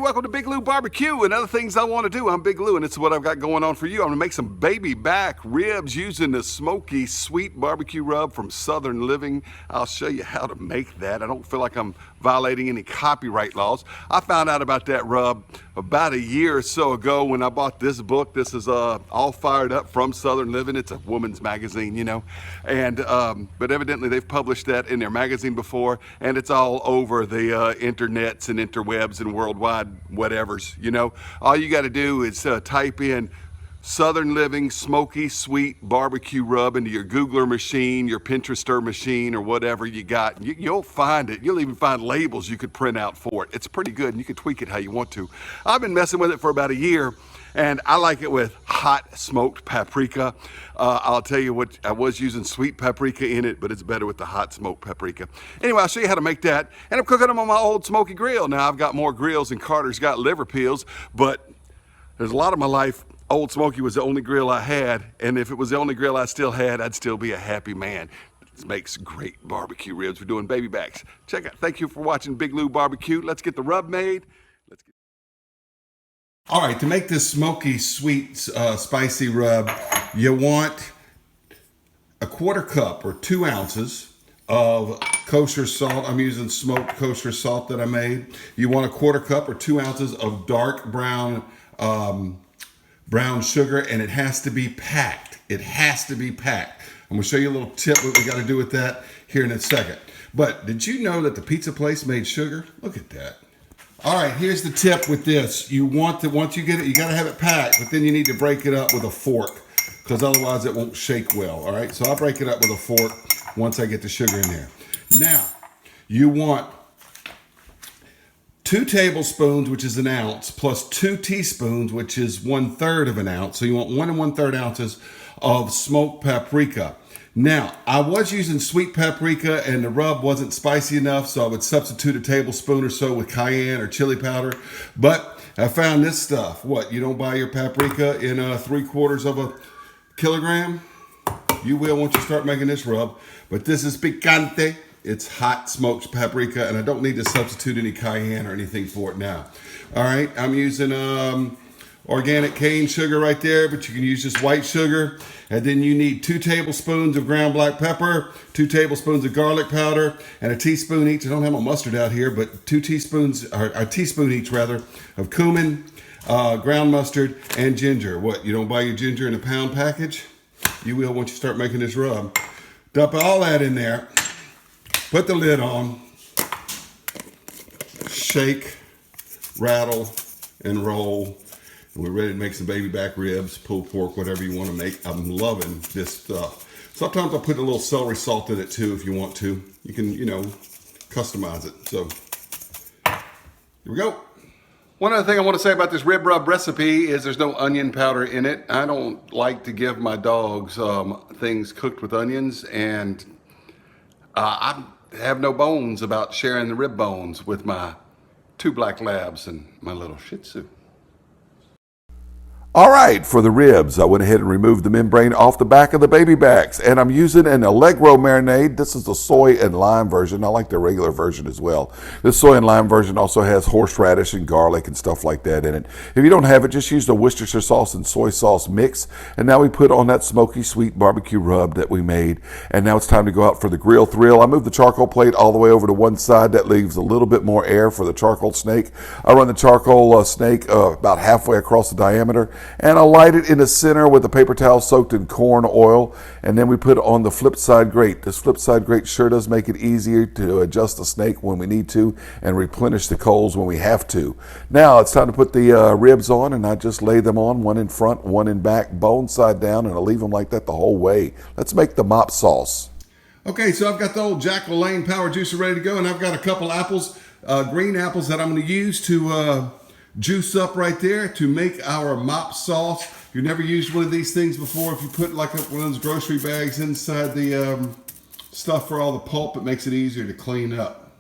welcome to Big Lou Barbecue and other things I want to do. I'm Big Lou, and it's what I've got going on for you. I'm going to make some baby back ribs using the Smoky-Sweet barbecue rub from Southern Living. I'll show you how to make that. I don't feel like I'm violating any copyright laws. I found out about that rub about a year or so ago when I bought this book. This is all fired up from Southern Living. It's a woman's magazine, you know, and but evidently they've published that in their magazine before, and it's all over the internets and interwebs and worldwide whatevers, you know. All you got to do is type in Southern Living Smoky-Sweet barbecue rub into your Googler machine, your Pinterester machine, or whatever you got. You'll find it. You'll even find labels you could print out for it. It's pretty good, and you can tweak it how you want to. I've been messing with it for about a year, and I like it with hot smoked paprika. I'll tell you what, I was using sweet paprika in it, but it's better with the hot smoked paprika. Anyway, I'll show you how to make that, and I'm cooking them on my old smoky grill. Now, I've got more grills than Carter's got liver pills, but there's a lot of my life Old Smokey was the only grill I had, and if it was the only grill I still had, I'd still be a happy man. It makes great barbecue ribs. We're doing baby backs. Check out. Thank you for watching Big Lou Barbecue. Let's get the rub made. All right, to make this Smoky-Sweet spicy rub, you want a 1/4 cup or 2 ounces of kosher salt. I'm using smoked kosher salt that I made. You want a 1/4 cup or 2 ounces of dark brown brown sugar, and it has to be packed. It has to be packed. I'm gonna show you a little tip what we gotta do with that here in a second. But did you know that the pizza place made sugar? Look at that. All right, here's the tip with this. You want to, once you get it, you gotta have it packed, but then you need to break it up with a fork, because otherwise it won't shake well, all right? So I'll break it up with a fork once I get the sugar in there. Now, you want 2 tablespoons, which is 1 ounce, plus 2 teaspoons, which is 1/3 of an ounce. So you want 1 1/3 ounces of smoked paprika. Now, I was using sweet paprika and the rub wasn't spicy enough, so I would substitute a tablespoon or so with cayenne or chili powder. But I found this stuff. What, you don't buy your paprika in 3/4 of a kilogram? You will once you start making this rub. But this is picante. It's hot smoked paprika, and I don't need to substitute any cayenne or anything for it now. All right, I'm using organic cane sugar right there, but you can use just white sugar. And then you need 2 tablespoons of ground black pepper, 2 tablespoons of garlic powder, and a teaspoon each. I don't have my mustard out here, but 2 teaspoons, or a teaspoon each rather, of cumin, ground mustard, and ginger. What, you don't buy your ginger in a pound package? You will once you start making this rub. Dump all that in there. Put the lid on, shake, rattle, and roll. And we're ready to make some baby back ribs, pulled pork, whatever you want to make. I'm loving this stuff. Sometimes I'll put a little celery salt in it too if you want to. You can, you know, customize it. So, here we go. One other thing I want to say about this rib rub recipe is there's no onion powder in it. I don't like to give my dogs things cooked with onions, and I have no bones about sharing the rib bones with my 2 black labs and my little Shih Tzu. All right, for the ribs, I went ahead and removed the membrane off the back of the baby backs, and I'm using an Allegro marinade. This is the soy and lime version. I like the regular version as well. This soy and lime version also has horseradish and garlic and stuff like that in it. If you don't have it, just use the Worcestershire sauce and soy sauce mix. And now we put on that Smoky-Sweet barbecue rub that we made, and now it's time to go out for the grill thrill. I moved the charcoal plate all the way over to one side. That leaves a little bit more air for the charcoal snake. I run the charcoal snake about halfway across the diameter, and I light it in the center with a paper towel soaked in corn oil, and then we put on the flip side grate. This flip side grate sure does make it easier to adjust the snake when we need to and replenish the coals when we have to. Now it's time to put the ribs on, and I just lay them on, one in front, one in back, bone side down, and I leave them like that the whole way. Let's make the mop sauce. Okay, so I've got the old Jack LaLanne power juicer ready to go, and I've got a couple apples, green apples that I'm going to use to juice up right there to make our mop sauce. If you've never used one of these things before, if you put like one of those grocery bags inside the stuff for all the pulp, it makes it easier to clean up.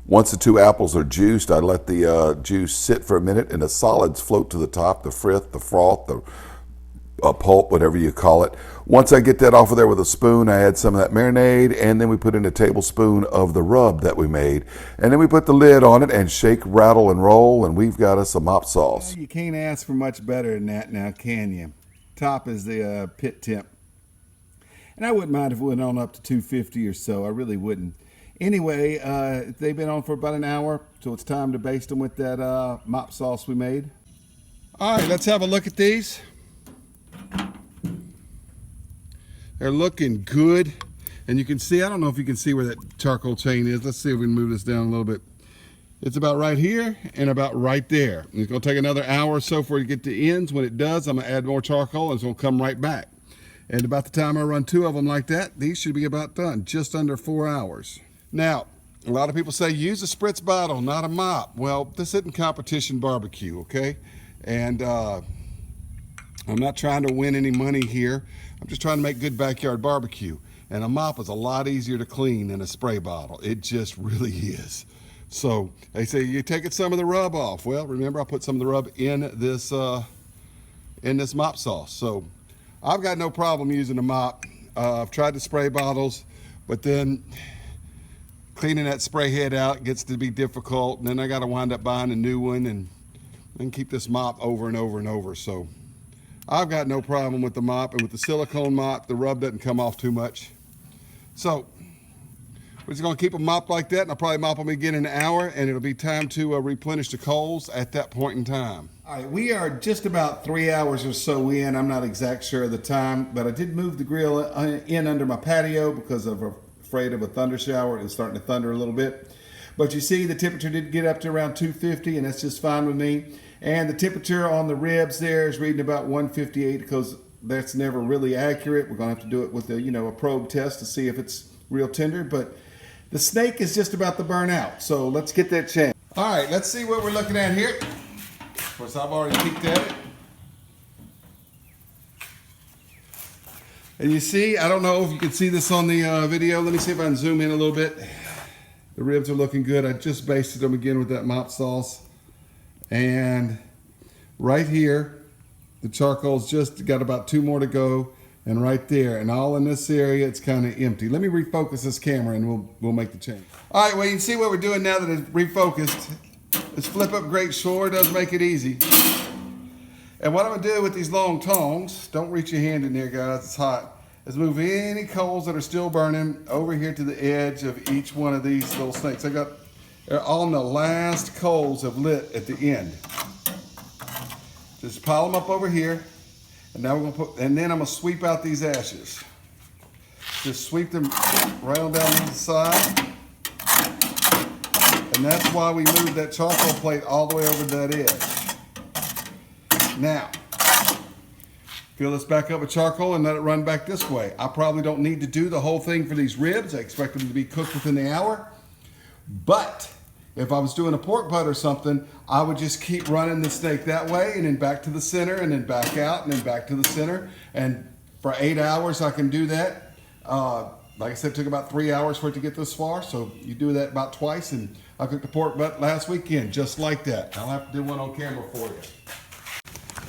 Once the 2 apples are juiced, I let the juice sit for a minute and the solids float to the top, the frith, the froth, the pulp, whatever you call it. Once I get that off of there with a spoon, I add some of that marinade, and then we put in a tablespoon of the rub that we made. And then we put the lid on it and shake, rattle, and roll, and we've got us a mop sauce. You can't ask for much better than that now, can you? Top is the pit temp. And I wouldn't mind if it went on up to 250 or so. I really wouldn't. Anyway, they've been on for about an hour, so it's time to baste them with that mop sauce we made. All right, let's have a look at these. They're looking good. And you can see, I don't know if you can see where that charcoal chain is. Let's see if we can move this down a little bit. It's about right here and about right there. And it's going to take another hour or so for it to get to the ends. When it does, I'm going to add more charcoal and it's going to come right back. And about the time I run 2 of them like that, these should be about done, just under 4 hours. Now, a lot of people say use a spritz bottle, not a mop. Well, this isn't competition barbecue, okay? And I'm not trying to win any money here. I'm just trying to make good backyard barbecue. And a mop is a lot easier to clean than a spray bottle. It just really is. So they say you're taking some of the rub off. Well, remember I put some of the rub in this mop sauce. So I've got no problem using a mop. I've tried the spray bottles, but then cleaning that spray head out gets to be difficult. And then I got to wind up buying a new one and keep this mop over and over and over. So I've got no problem with the mop, and with the silicone mop, the rub doesn't come off too much. So we're just going to keep a mop like that, and I'll probably mop them again in an hour, and it'll be time to replenish the coals at that point in time. All right, we are just about 3 hours or so in. I'm not exact sure of the time, but I did move the grill in under my patio because I'm afraid of a thunder shower. It's starting to thunder a little bit. But you see the temperature did get up to around 250, and that's just fine with me. And the temperature on the ribs there is reading about 158 because that's never really accurate. We're going to have to do it with a probe test to see if it's real tender. But the snake is just about to burn out. So let's get that changed. All right, let's see what we're looking at here. Of course, I've already peeked at it. And you see, I don't know if you can see this on the video. Let me see if I can zoom in a little bit. The ribs are looking good. I just basted them again with that mop sauce. And right here, the charcoal's just got about 2 more to go. And right there, and all in this area, it's kind of empty. Let me refocus this camera and we'll make the change. All right, well, you can see what we're doing now that it's refocused. This flip up grate sure does make it easy. And what I'm gonna do with these long tongs, don't reach your hand in there, guys, it's hot, is move any coals that are still burning over here to the edge of each one of these little snakes. They're on the last coals have lit at the end. Just pile them up over here. And now we're gonna and then I'm gonna sweep out these ashes. Just sweep them right on down the side. And that's why we moved that charcoal plate all the way over to that edge. Now, fill this back up with charcoal and let it run back this way. I probably don't need to do the whole thing for these ribs. I expect them to be cooked within the hour. But if I was doing a pork butt or something, I would just keep running the snake that way and then back to the center and then back out and then back to the center. And for 8 hours, I can do that. Like I said, it took about 3 hours for it to get this far. So you do that about twice. And I cooked the pork butt last weekend, just like that. I'll have to do one on camera for you.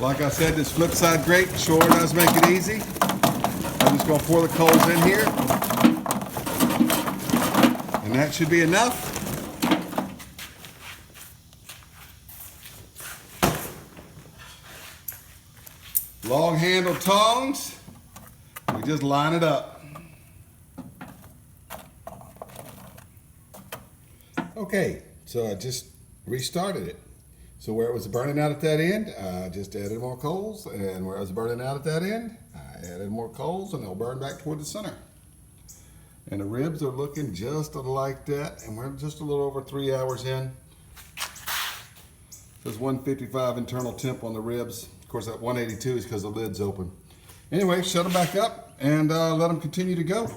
Like I said, this flip side grate sure does make it easy. I'm just gonna pour the coals in here. And that should be enough. Long handle tongs, we just line it up. Okay, so I just restarted it. So where it was burning out at that end, I just added more coals, and where it was burning out at that end, I added more coals, and they'll burn back toward the center. And the ribs are looking just like that, and we're just a little over 3 hours in. There's 155 internal temp on the ribs. Of course, that 182 is because the lid's open. Anyway, shut them back up and let them continue to go.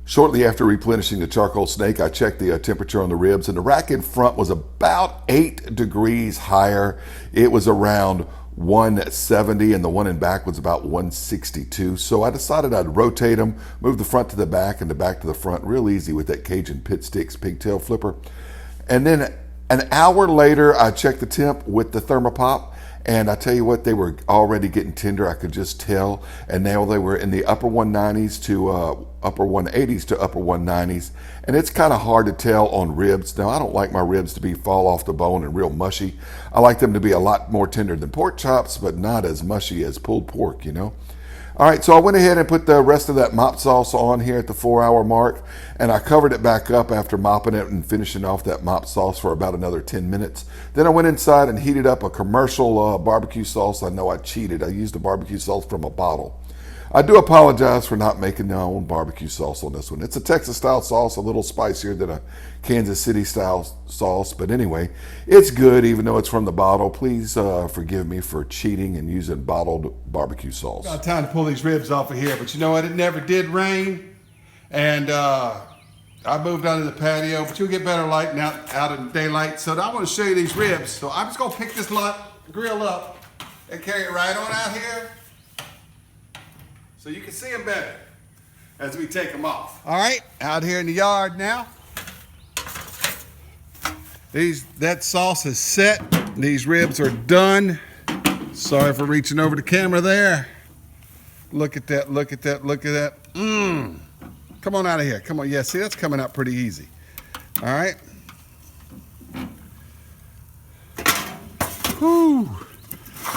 Shortly after replenishing the charcoal snake, I checked the temperature on the ribs, and the rack in front was about 8 degrees higher. It was around 170, and the one in back was about 162. So I decided I'd rotate them, move the front to the back and the back to the front, real easy with that Cajun Pit Sticks pigtail flipper. And then an hour later, I checked the temp with the thermopop, And I tell you what, they were already getting tender. I could just tell. And now they were in the upper 190s to upper 180s to upper 190s. And it's kind of hard to tell on ribs. Now, I don't like my ribs to fall off the bone and real mushy. I like them to be a lot more tender than pork chops, but not as mushy as pulled pork, you know. All right, so I went ahead and put the rest of that mop sauce on here at the 4-hour mark, and I covered it back up after mopping it and finishing off that mop sauce for about another 10 minutes. Then I went inside and heated up a commercial barbecue sauce. I know I cheated. I used a barbecue sauce from a bottle. I do apologize for not making my own barbecue sauce on this one. It's a Texas-style sauce, a little spicier than a Kansas City-style sauce. But anyway, it's good even though it's from the bottle. Please forgive me for cheating and using bottled barbecue sauce. Got time to pull these ribs off of here, but you know what? It never did rain. And I moved onto the patio, but you'll get better lighting out in daylight. So I want to show you these ribs. So I'm just going to pick this grill up and carry it right on out here, so you can see them better as we take them off. All right, out here in the yard now. That sauce is set. These ribs are done. Sorry for reaching over the camera there. Look at that, look at that, look at that. Come on out of here, come on. Yeah, see, that's coming out pretty easy. All right. Whew.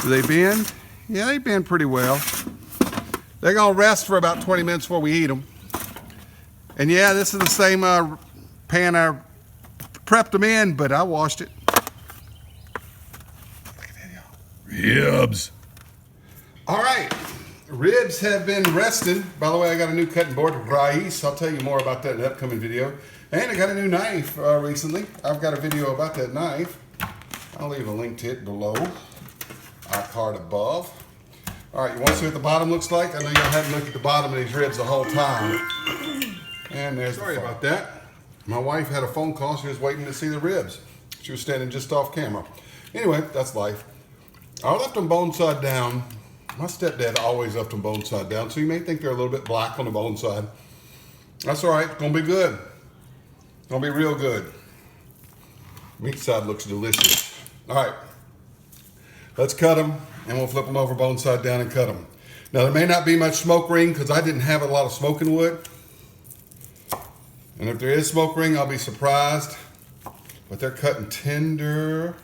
Do they bend? Yeah, they bend pretty well. They're gonna rest for about 20 minutes before we eat them. And yeah, this is the same pan I prepped them in, but I washed it. Look at that, y'all. Ribs. All right, ribs have been resting. By the way, I got a new cutting board, rice. I'll tell you more about that in an upcoming video. And I got a new knife recently. I've got a video about that knife. I'll leave a link to it below, our card above. All right, you want to see what the bottom looks like? I know y'all haven't looked at the bottom of these ribs the whole time. And there's sorry about that. My wife had a phone call. She was waiting to see the ribs. She was standing just off camera. Anyway, that's life. I left them bone side down. My stepdad always left them bone side down, so you may think they're a little bit black on the bone side. That's all right. It's going to be good. It's going to be real good. Meat side looks delicious. All right. Let's cut them, and we'll flip them over bone side down and cut them. Now, there may not be much smoke ring because I didn't have a lot of smoking wood. And if there is smoke ring, I'll be surprised. But they're cutting tender.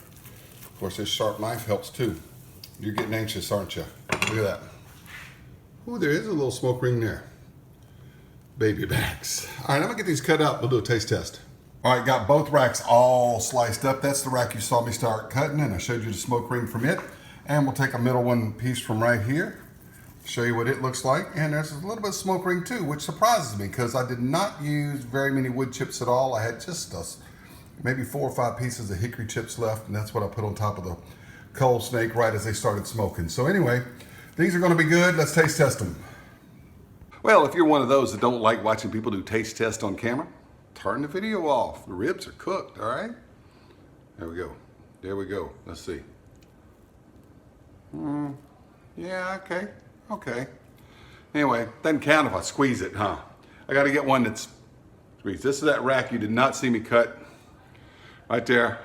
Of course, this sharp knife helps too. You're getting anxious, aren't you? Look at that. Ooh, there is a little smoke ring there. Baby backs. All right, I'm gonna get these cut up. We'll do a taste test. All right, got both racks all sliced up. That's the rack you saw me start cutting, and I showed you the smoke ring from it. And we'll take a middle one piece from right here, show you what it looks like. And there's a little bit of smoke ring too, which surprises me because I did not use very many wood chips at all. I had just maybe 4 or 5 pieces of hickory chips left, and that's what I put on top of the coal snake right as they started smoking. So anyway, these are gonna be good. Let's taste test them. Well, if you're one of those that don't like watching people do taste tests on camera, turn the video off. The ribs are cooked, all right? There we go. There we go. Let's see. Yeah, okay. Anyway, doesn't count if I squeeze it, huh? I gotta get one that's squeezed. This is that rack you did not see me cut. Right there.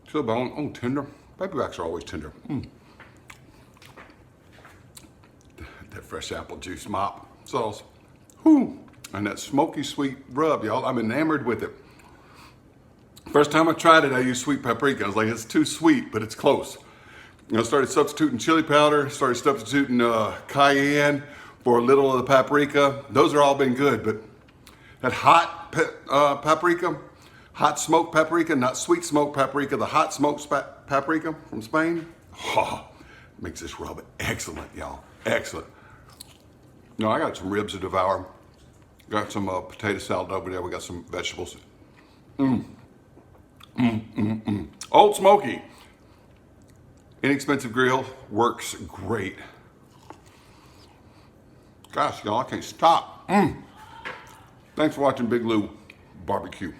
To the bone. Oh, tender. Baby backs are always tender. That fresh apple juice mop sauce. Whew. And that Smoky-Sweet rub, y'all. I'm enamored with it. First time I tried it, I used sweet paprika. I was like, it's too sweet, but it's close. You know, started substituting chili powder, started substituting cayenne for a little of the paprika. Those are all been good, but that hot paprika, hot smoked paprika, not sweet smoked paprika, the hot smoked paprika from Spain, makes this rub excellent, y'all, excellent. No, I got some ribs to devour. Got some potato salad over there. We got some vegetables. Old Smokey. Inexpensive grill, works great. Gosh, y'all, I can't stop. Thanks for watching Big Lou Barbecue.